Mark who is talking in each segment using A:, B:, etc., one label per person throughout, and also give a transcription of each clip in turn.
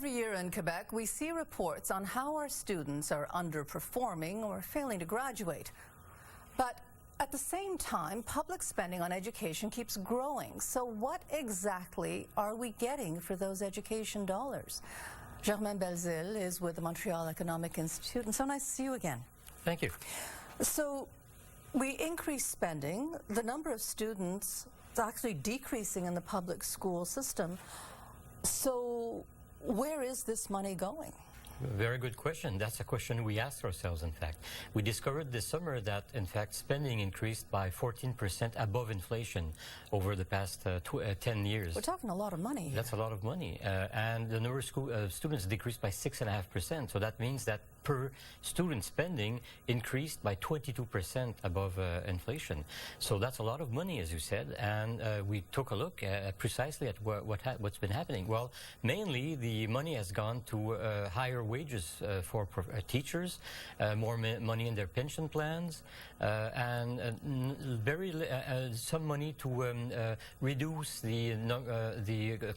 A: Every year in Quebec, we see reports on how our students are underperforming or failing to graduate. But at the same time, public spending on education keeps growing. So what exactly are we getting for those education dollars? Germain Belzile is with the Montreal Economic Institute, and so nice to see you again.
B: Thank you.
A: So we increase spending. The number of students is actually decreasing in the public school system. So where is this money going?
B: Very good question. That's a question we asked ourselves, in fact. We discovered this summer that, in fact, spending increased by 14% above inflation over the past 10 years.
A: We're talking a lot of money here.
B: That's a lot of money. And the number of students decreased by 6.5%. So that means that per student spending increased by 22% above inflation. So that's a lot of money, as you said. And we took a look precisely at what's been happening. Well, mainly the money has gone to higher wages for teachers, more money in their pension plans, and some money to reduce the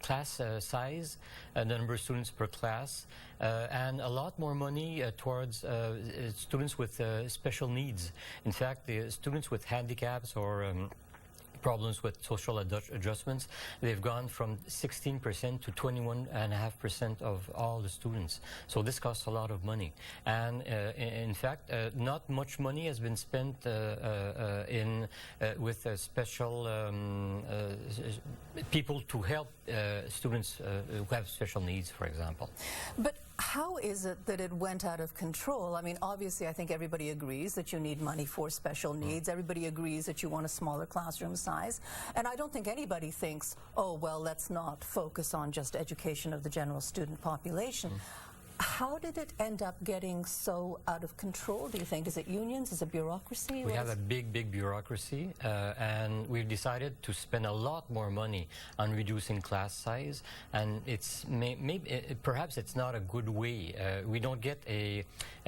B: class size, the number of students per class, and a lot more money towards students with special needs. In fact, the students with handicaps or problems with social adjustments, they've gone from 16% to 21.5% of all the students. So this costs a lot of money. And in fact, not much money has been spent with special people to help students who have special needs, for example.
A: But how is it that it went out of control? I mean, obviously, I think everybody agrees that you need money for special needs. Everybody agrees that you want a smaller classroom size. And I don't think anybody thinks, oh, well, let's not focus on just education of the general student population. How did it end up getting so out of control, do you think? Is it unions? Is it bureaucracy?
B: We have a big bureaucracy, and we've decided to spend a lot more money on reducing class size, and it's perhaps it's not a good way. We don't get a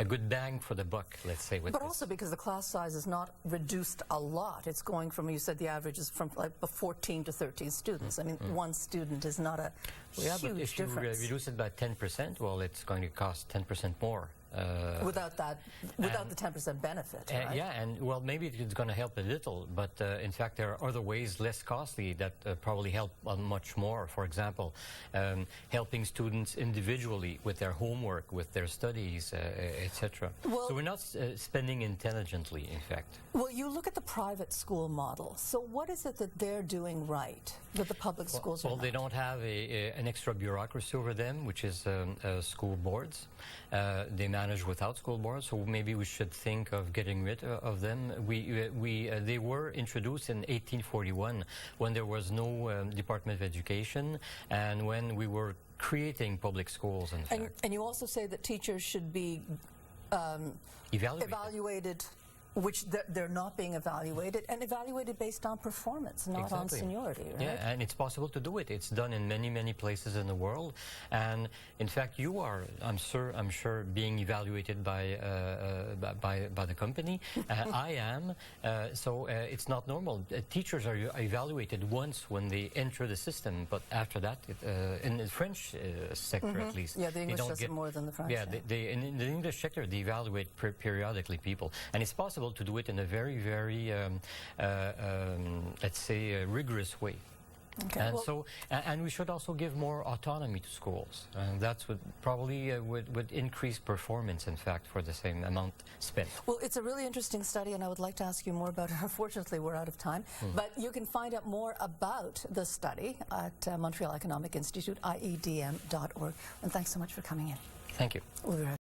B: good bang for the buck, let's say. But
A: also because the class size is not reduced a lot. It's going from, you said the average is from like 14 to 13 students. I mean, one student is not a huge
B: but if
A: difference.
B: You reduce it by 10%, well, it's going to cost 10% more.
A: Without the 10% benefit, right?
B: Yeah, and well, maybe it's going to help a little, but in fact, there are other ways less costly that probably help much more. For example, helping students individually with their homework, with their studies, etc. Well, so we're not spending intelligently, in fact.
A: Well, you look at the private school model. So what is it that they're doing right that the public schools are not?
B: Well, they don't have an extra bureaucracy over them, which is school boards. They manage without school boards, so maybe we should think of getting rid of them. They were introduced in 1841 when there was no Department of Education and when we were creating public schools, in fact.
A: And you also say that teachers should be evaluated, which they're not being evaluated, and evaluated based on performance, not on seniority, right?
B: Yeah, and it's possible to do it. It's done in many places in the world, and in fact, you are, I'm sure, being evaluated by the company. I am, so it's not normal. Teachers are evaluated once when they enter the system, but after that, in the French sector at least,
A: yeah, the English does it more than the French.
B: Yeah, in the English sector, they evaluate periodically people, and it's possible to do it in a very, let's say, rigorous way.
A: Okay,
B: and
A: well,
B: and we should also give more autonomy to schools, and that's what probably would increase performance, in fact, for the same amount spent.
A: Well, it's a really interesting study, and I would like to ask you more about it. Unfortunately, we're out of time, but you can find out more about the study at Montreal Economic Institute, IEDM.org. And thanks so much for coming in.
B: Thank you.
A: We'll be right back.